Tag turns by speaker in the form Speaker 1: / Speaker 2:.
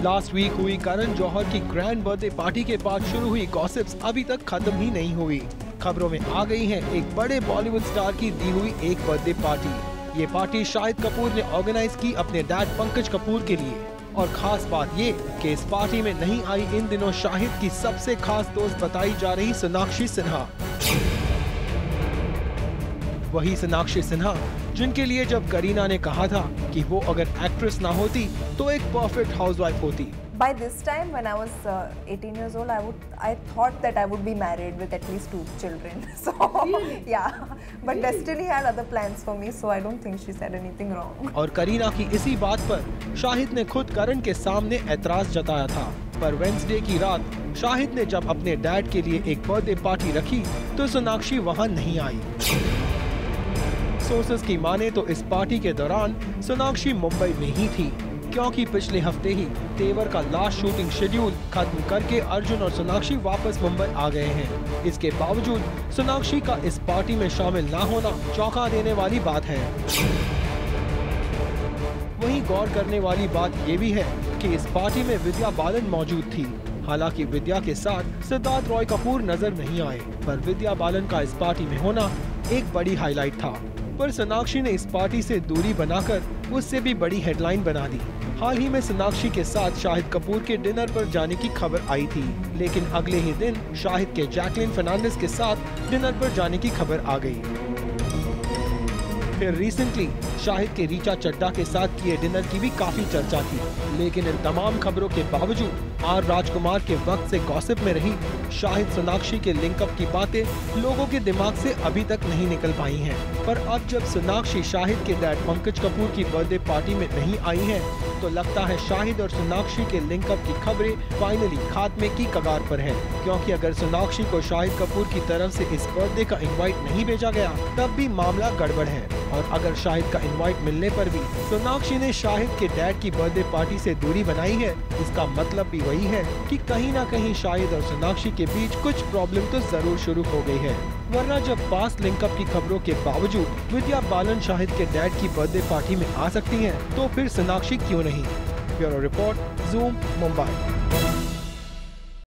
Speaker 1: Last week हुई करण जौहर की grand birthday party के बाद शुरू हुई गॉसिप्स अभी तक खत्म ही नहीं हुई। खबरों में आ गई है एक बड़े बॉलीवुड स्टार की दी हुई एक बर्थडे पार्टी। ये पार्टी शाहिद कपूर ने ऑर्गेनाइज की अपने डैड पंकज कपूर के लिए। और खास बात ये कि इस पार्टी में नहीं आई इन दिनों शाहिद की सबसे खास दोस्त बताई जा रही सोनाक्षी सिन्हा। वही सोनाक्षी सिन्हा जिनके लिए जब करीना ने कहा था कि वो अगर एक्ट्रेस ना होती तो एक परफेक्ट हाउसवाइफ होती।
Speaker 2: By this time, when I was 18 years old, I thought that I would be married with at least 2 children. So yeah, but destiny had other plans for me, so I don't think she said anything wrong.
Speaker 1: और करीना की इसी बात पर शाहिद ने खुद करण के सामने एतराज जताया था। पर वेडनेसडे की रात शाहिद ने जब अपने डैड के लिए एक बर्थडे पार्टी रखी तो सोनाक्षी वहां नहीं आई। सोर्सेस की माने तो इस पार्टी के दौरान सोनाक्षी मुंबई में ही थी, क्योंकि पिछले हफ्ते ही तेवर का लास्ट शूटिंग शेड्यूल खत्म करके अर्जुन और सोनाक्षी वापस मुंबई आ गए हैं। इसके बावजूद सोनाक्षी का इस पार्टी में शामिल ना होना चौंका देने वाली बात है। वहीं गौर करने वाली बात ये भी है कि इस पार्टी में विद्या बालन मौजूद थी। हालांकि विद्या के साथ सिद्धार्थ रॉय कपूर नजर नहीं आए, पर विद्या बालन का इस पार्टी में होना एक बड़ी हाईलाइट था। पर सोनाक्षी ने इस पार्टी से दूरी बनाकर उससे भी बड़ी हेडलाइन बना दी। हाल ही में सोनाक्षी के साथ शाहिद कपूर के डिनर पर जाने की खबर आई थी, लेकिन अगले ही दिन शाहिद के जैकलिन फर्नांडिस के साथ डिनर पर जाने की खबर आ गई। फिर रिसेंटली शाहिद के रीचा चड्ढा के साथ किए डिनर की भी काफी चर्चा थी, लेकिन इन तमाम खबरों के बावजूद आर राजकुमार के वक्त से गॉसिप में रही शाहिद सोनाक्षी के लिंकअप की बातें लोगों के दिमाग से अभी तक नहीं निकल पाई हैं। पर अब जब सोनाक्षी शाहिद के डैड पंकज कपूर की बर्थडे पार्टी में नहीं आई हैं, तो लगता है शाहिद और सोनाक्षी के लिंकअप की खबरें फाइनली खात्मे की कगार पर हैं। क्योंकि अगर सोनाक्षी को शाहिद कपूर की तरफ से इस बर्थडे का इनवाइट नहीं भेजा गया, तब भी मामला गड़बड़ है। और अगर शाहिद का इनवाइट मिलने पर भी सोनाक्षी ने शाहिद के डैड की बर्थडे पार्टी से दूरी बनाई है, इसका मतलब भी वही है कि कहीं ना कहीं शाहिद और सोनाक्षी के बीच कुछ प्रॉब्लम तो जरूर शुरू हो गई है। वरना जब पास लिंकअप की खबरों के बावजूद विद्या बालन शाहिद के डैड की बर्थडे पार्टी में आ सकती हैं, तो फिर सोनाक्षी क्यों नहीं। Bureau report, zoom, Mumbai.